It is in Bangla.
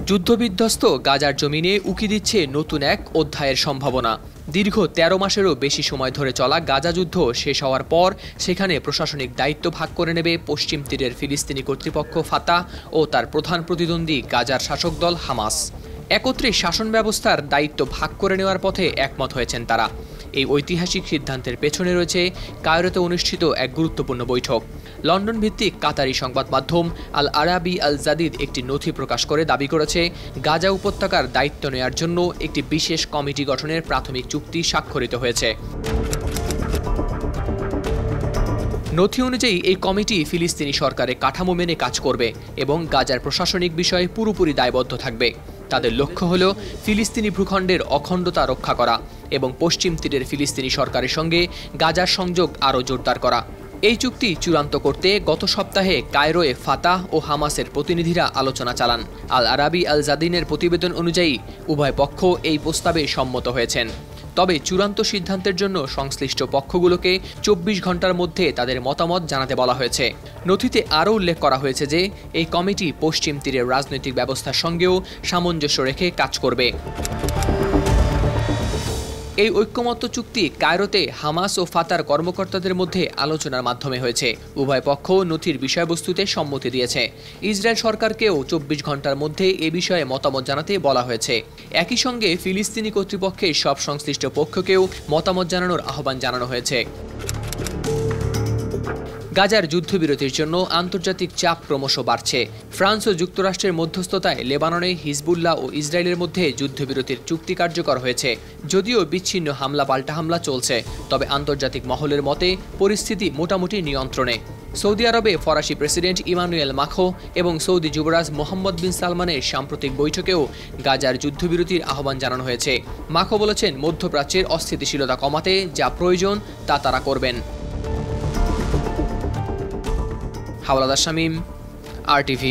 যুদ্ধবিধ্বস্ত গাজার জমিনে উকি দিচ্ছে নতুন এক অধ্যায়ের সম্ভাবনা। দীর্ঘ ১৩ মাসেরও বেশি সময় ধরে চলা গাজা যুদ্ধ শেষ হওয়ার পর সেখানে প্রশাসনিক দায়িত্ব ভাগ করে নেবে পশ্চিম তীরের ফিলিস্তিনি কর্তৃপক্ষ ফাতাহ ও তার প্রধান প্রতিদ্বন্দ্বী গাজার শাসক দল হামাস। একত্রে শাসন ব্যবস্থার দায়িত্ব ভাগ করে নেওয়ার পথে একমত হয়েছেন তারা। এই ঐতিহাসিক সিদ্ধান্তের পেছনে রয়েছে কায়রোতে অনুষ্ঠিত এক গুরুত্বপূর্ণ বৈঠক। লন্ডন ভিত্তিক কাতারি সংবাদ মাধ্যম আল আরাবি আল জাদিদ একটি নথি প্রকাশ করে দাবি করেছে, গাজা উপত্যকার দায়িত্ব নেয়ার জন্য একটি বিশেষ কমিটি গঠনের প্রাথমিক চুক্তি স্বাক্ষরিত হয়েছে। নথি অনুযায়ী এই কমিটি ফিলিস্তিনি সরকারের কাঠামো মেনে কাজ করবে এবং গাজার প্রশাসনিক বিষয়ে পুরোপুরি দায়বদ্ধ থাকবে। তাদের লক্ষ্য হল ফিলিস্তিনি ভূখণ্ডের অখণ্ডতা রক্ষা করা এবং পশ্চিম তীরের ফিলিস্তিনি সরকারের সঙ্গে গাজার সংযোগ আরও জোরদার করা। এই চুক্তি চূড়ান্ত করতে গত সপ্তাহে কায়রোয়ে ফাতাহ ও হামাসের প্রতিনিধিরা আলোচনা চালান। আল আরাবি আল জাদিনের প্রতিবেদন অনুযায়ী উভয় পক্ষ এই প্রস্তাবে সম্মত হয়েছেন। তবে চূড়ান্ত সিদ্ধান্তের জন্য সংশ্লিষ্ট পক্ষগুলোকে ২৪ ঘন্টার মধ্যে তাদের মতামত জানাতে বলা হয়েছে। নথিতে আরও উল্লেখ করা হয়েছে যে এই কমিটি পশ্চিম তীরের রাজনৈতিক ব্যবস্থার সঙ্গেও সামঞ্জস্য রেখে কাজ করবে। এই ঐক্যমত্য চুক্তি কায়রোতে হামাস ও ফাতার কর্মকর্তাদের মধ্যে আলোচনার মাধ্যমে হয়েছে। উভয় পক্ষ নথির বিষয়বস্তুতে সম্মতি দিয়েছে। ইসরায়েল সরকারকেও ২৪ ঘন্টার মধ্যে এ বিষয়ে মতামত জানাতে বলা হয়েছে। একই সঙ্গে ফিলিস্তিনি কর্তৃপক্ষের সব সংশ্লিষ্ট পক্ষকেও মতামত জানানোর আহ্বান জানানো হয়েছে। গাজার যুদ্ধবিরতির জন্য আন্তর্জাতিক চাপ ক্রমশ বাড়ছে। ফ্রান্স ও যুক্তরাষ্ট্রের মধ্যস্থতায় লেবাননে হিজবুল্লাহ ও ইসরায়েলের মধ্যে যুদ্ধবিরতির চুক্তি কার্যকর হয়েছে। যদিও বিচ্ছিন্ন হামলা পাল্টা হামলা চলছে, তবে আন্তর্জাতিক মহলের মতে পরিস্থিতি মোটামুটি নিয়ন্ত্রণে। সৌদি আরবে ফরাসি প্রেসিডেন্ট ইমানুয়েল মাখো এবং সৌদি যুবরাজ মোহাম্মদ বিন সালমানের সাম্প্রতিক বৈঠকেও গাজার যুদ্ধবিরতির আহ্বান জানানো হয়েছে। মাখো বলেছেন, মধ্যপ্রাচ্যের অস্থিতিশীলতা কমাতে যা প্রয়োজন তা তারা করবেন। হাওলাদার শামীম, RTV।